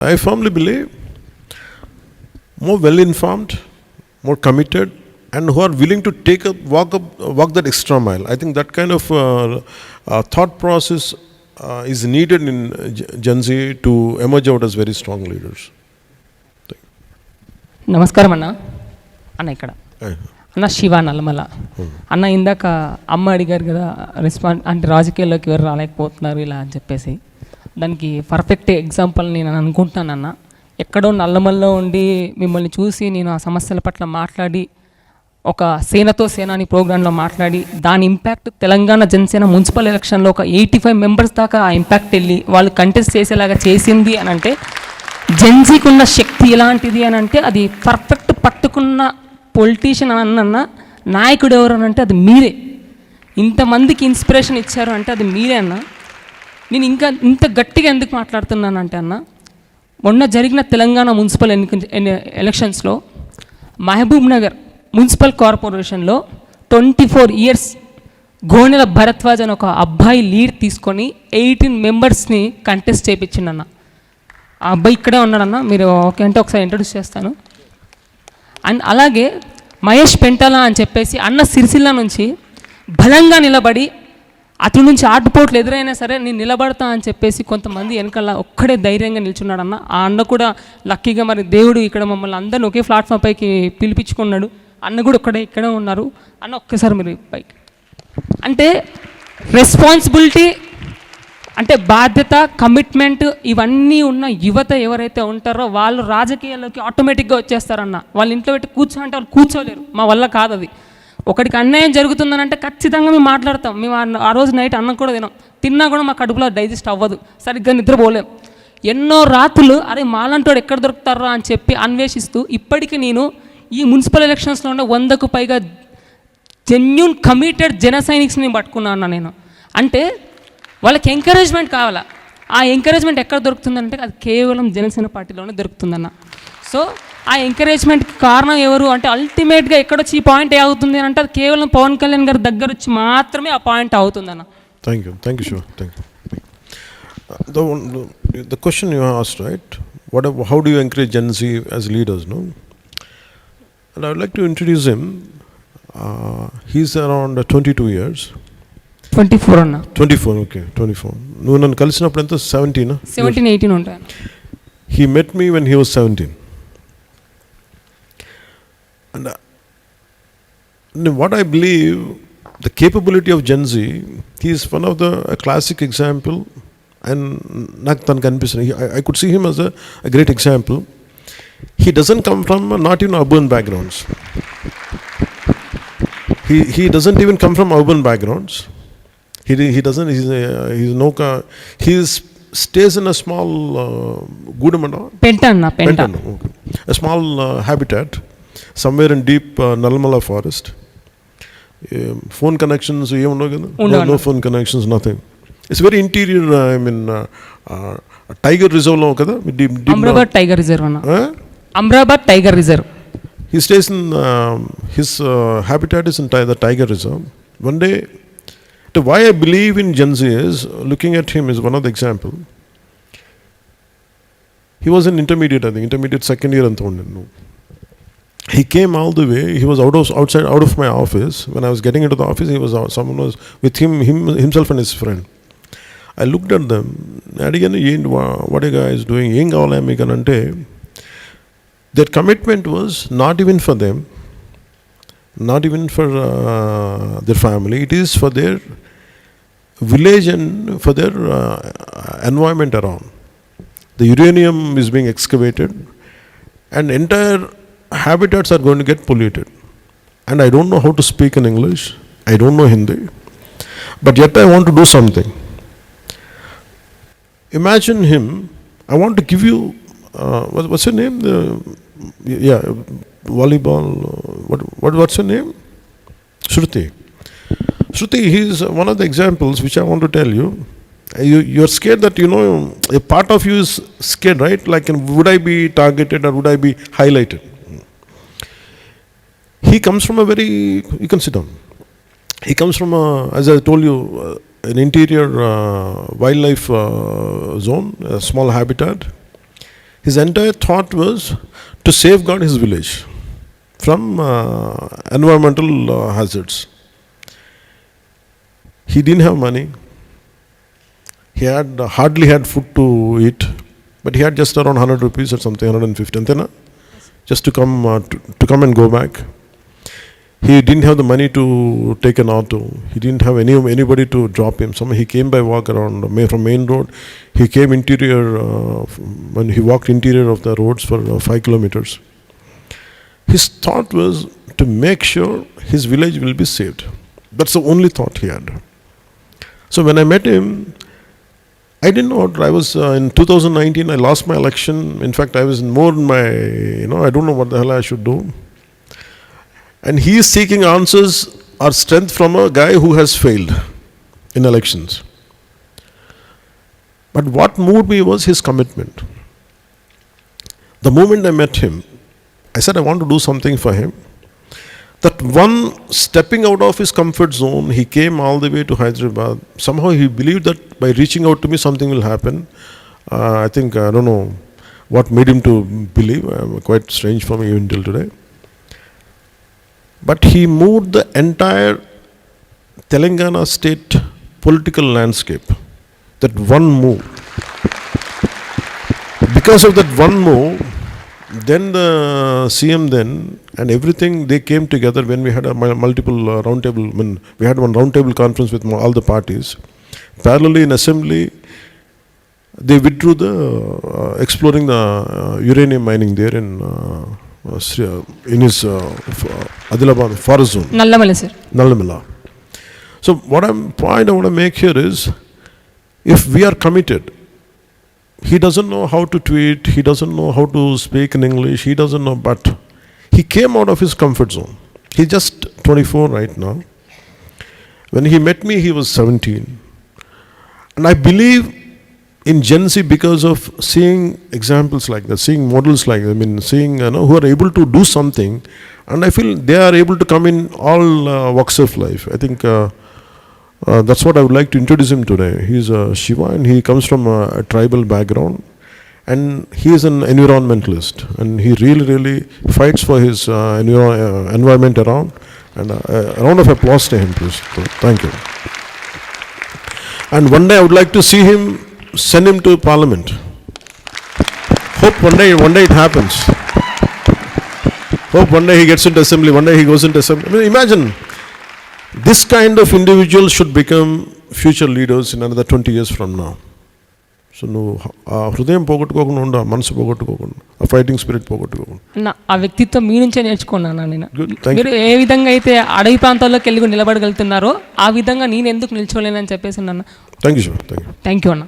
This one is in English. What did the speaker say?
I firmly believe more well-informed, more committed, and who are willing to walk that extra mile. I think that kind of thought process is needed in Gen Z to emerge out as very strong leaders. నమస్కారం అన్న ఇక్కడ అన్న శివ నల్లమల అన్న ఇందాక అమ్మ అడిగారు కదా అంటే రాజకీయాల్లోకి ఎవరు రాలేకపోతున్నారు ఇలా అని చెప్పేసి దానికి పర్ఫెక్ట్ ఎగ్జాంపుల్ నేను అనుకుంటున్నానన్న. ఎక్కడో నల్లమల్లో ఉండి మిమ్మల్ని చూసి నేను ఆ సమస్యల పట్ల మాట్లాడి ఒక సేనతో సేనాని ప్రోగ్రాంలో మాట్లాడి దాని ఇంపాక్ట్ తెలంగాణ జనసేన మున్సిపల్ ఎలక్షన్లో ఒక 85 మెంబర్స్ దాకా ఆ ఇంపాక్ట్ వెళ్ళి వాళ్ళు కంటెస్ట్ చేసేలాగా చేసింది అని అంటే జెన్జీకి ఉన్న శక్తి ఎలాంటిది అని అంటే అది పర్ఫెక్ట్ పట్టుకున్న పొలిటీషియన్ అన్న నాయకుడు ఎవరు అని అంటే అది మీరే. ఇంతమందికి ఇన్స్పిరేషన్ ఇచ్చారు అంటే అది మీరే అన్న. నేను ఇంకా ఇంత గట్టిగా ఎందుకు మాట్లాడుతున్నానంటే అన్న, మొన్న జరిగిన తెలంగాణ మున్సిపల్ ఎలక్షన్స్లో మహబూబ్ నగర్ మున్సిపల్ కార్పొరేషన్లో 24 ఇయర్స్ గోనెల భరద్వాజ్ అని ఒక అబ్బాయి లీడ్ తీసుకొని 18 మెంబర్స్ని కంటెస్ట్ చేయించిండన్న. ఆ అబ్బాయి ఇక్కడే ఉన్నాడన్న, మీరు ఓకే అంటే ఒకసారి ఇంట్రడ్యూస్ చేస్తాను. అండ్ అలాగే మహేష్ పెంటల అని చెప్పేసి అన్న సిరిసిల్ల నుంచి బలంగా నిలబడి అతని నుంచి ఆటుపోట్లు ఎదురైనా సరే నేను నిలబడతా అని చెప్పేసి కొంతమంది వెనకాల ఒక్కడే ధైర్యంగా నిల్చున్నాడు అన్న. ఆ అన్న కూడా లక్కీగా మరి దేవుడు ఇక్కడ మమ్మల్ని అందరిని ఒకే ప్లాట్ఫామ్ పైకి పిలిపించుకున్నాడు. అన్న కూడా ఇక్కడే ఉన్నారు అన్న. ఒక్కసారి మీరు పైకి అంటే రెస్పాన్సిబిలిటీ అంటే బాధ్యత, కమిట్మెంట్ ఇవన్నీ ఉన్న యువత ఎవరైతే ఉంటారో వాళ్ళు రాజకీయాల్లోకి ఆటోమేటిక్గా వచ్చేస్తారన్న. వాళ్ళ ఇంట్లో పెట్టి కూర్చోమంటే వాళ్ళు కూర్చోలేరు, మా వల్ల కాదు అది. ఒకటికి అన్యాయం జరుగుతుందని అంటే ఖచ్చితంగా మేము మాట్లాడతాం. మేము ఆ రోజు నైట్ అన్నం కూడా తిన్నా కూడా మా కడుపులో డైజెస్ట్ అవ్వదు, సరిగ్గా నిద్రపోలేం. ఎన్నో రాత్రులు అరే మాలంటోడు ఎక్కడ దొరుకుతారా అని చెప్పి అన్వేషిస్తూ ఇప్పటికీ నేను ఈ మున్సిపల్ ఎలక్షన్స్లో ఉన్న 100కు పైగా జెన్యూన్ కమిటెడ్ జన సైనిక్స్ని పట్టుకున్నాను నేను. అంటే వాళ్ళకి ఎంకరేజ్మెంట్ కావాలా. ఆ ఎంకరేజ్మెంట్ ఎక్కడ దొరుకుతుందంటే అది కేవలం జనసేన పార్టీలోనే దొరుకుతుందన్న. సో ఆ ఎంకరేజ్మెంట్కి కారణం ఎవరు అంటే అల్టిమేట్గా ఎక్కడొచ్చి ఈ పాయింట్ అవుతుంది అని అంటే అది కేవలం పవన్ కళ్యాణ్ గారి దగ్గర వచ్చి మాత్రమే ఆ పాయింట్ అవుతుందన్న. Thank you Shiva. Thank you. The question you asked, right? How do you encourage Gen Z as leaders, no? And I would like to introduce him. He's around 22 years. 24 అన్న. 24, okay, 24. నువ్వు నన్ను కలిసినప్పుడు ఎంత 17? 17, 18 ఉంటాను. He met me when he was 17. And what I believe, the capability of Gen Z, he is one of the classic example, and నాకు తనకు అనిపిస్తుంది. I could see him as a great example. He doesn't come from not even urban backgrounds. He doesn't even come from urban backgrounds. He doesn't. He stays in a small Gudamanda. Penta. Okay. A small habitat somewhere in deep Nalmala forest. Phone connections, no phone connections, nothing. It's very interior. I mean, tiger reserve lo kada. Amrabad tiger reserve anna. Amrabad tiger reserve. He stays in his habitat is in the tiger reserve. One day, why I believe in Gen Z is, looking at him is one of the example. He was in intermediate second year and no. He came all the way. He was out of my office. When I was getting into the office, someone was with himself and his friend. I looked at them. What are you guys doing? Their commitment was not even for them, not even for their family. It is for their village and for their environment around. The uranium is being excavated and entire habitats are going to get polluted. And I don't know how to speak in English. I don't know Hindi. But yet I want to do something. Imagine him. I want to give you, what's your name? Volleyball. What's your name? Shruti, he's one of the examples which I want to tell you. You're scared that, a part of you is scared, right? Like, would I be targeted or would I be highlighted? He comes from you can sit down. He comes from, as I told you, an interior wildlife zone, a small habitat. His entire thought was to safeguard his village from environmental hazards. He didn't have money. He had hardly had food to eat, but he had just around 100 rupees or something, 150, just to come and go back. He didn't have the money to take an auto. He didn't have anybody to drop him. Somehow he came by walk around from main road. He came interior, when he walked interior of the roads for 5 kilometers. His thought was to make sure his village will be saved. That's the only thought he had. So when I met him, I didn't know what I was, in 2019, I lost my election. In fact, I was more in my, I don't know what the hell I should do. And he is seeking answers or strength from a guy who has failed in elections. But what moved me was his commitment. The moment I met him, I said I want to do something for him. That one stepping out of his comfort zone, he came all the way to Hyderabad. Somehow he believed that by reaching out to me something will happen. I don't know what made him to believe. Quite strange for me even till today. But he moved the entire Telangana state political landscape. That one move. Because of that one move, then the CM and everything, they came together when we had a multiple roundtable. We had one roundtable conference with all the parties. Parallelly in assembly, they withdrew the exploring the uranium mining there in his Adilabad forest zone. Nallamala, sir. Nallamala. So point I want to make here is, if we are committed, he doesn't know how to tweet, he doesn't know how to speak in English, he doesn't know, but he came out of his comfort zone. He's just 24 right now. When he met me, he was 17. And I believe in GenZ because of seeing examples like that, seeing models like that, seeing who are able to do something, and I feel they are able to come in all walks of life. I think that's what I would like to introduce him today. He is Shiva, and he comes from a tribal background, and he is an environmentalist, and he really fights for his environment around. And a round of applause to him, please. So, thank you. And one day I would like to see him, send him to Parliament. Hope one day it happens. Hope one day he gets into assembly, one day he goes into assembly. Imagine, this kind of individual should become future leaders in another 20 years from now. So నువ్వు ఆ హృదయం పోగొట్టుకోకుండా ఉండు, ఆ మనసు పోగొట్టుకోకుండా, ఆ fighting spirit పోగొట్టుకోకుండా. ఆ వ్యక్తిత్వం మీ నుంచే నేర్చుకున్నాను నేను. మీరు ఏ విధంగా అయితే అడవి ప్రాంతాల్లోకి వెళ్ళి నిలబడగలుగుతున్నారో ఆ విధంగా నేను ఎందుకు నిల్చోలేనని చెప్పేసి అన్న. Thank you. థ్యాంక్ యూ అన్న.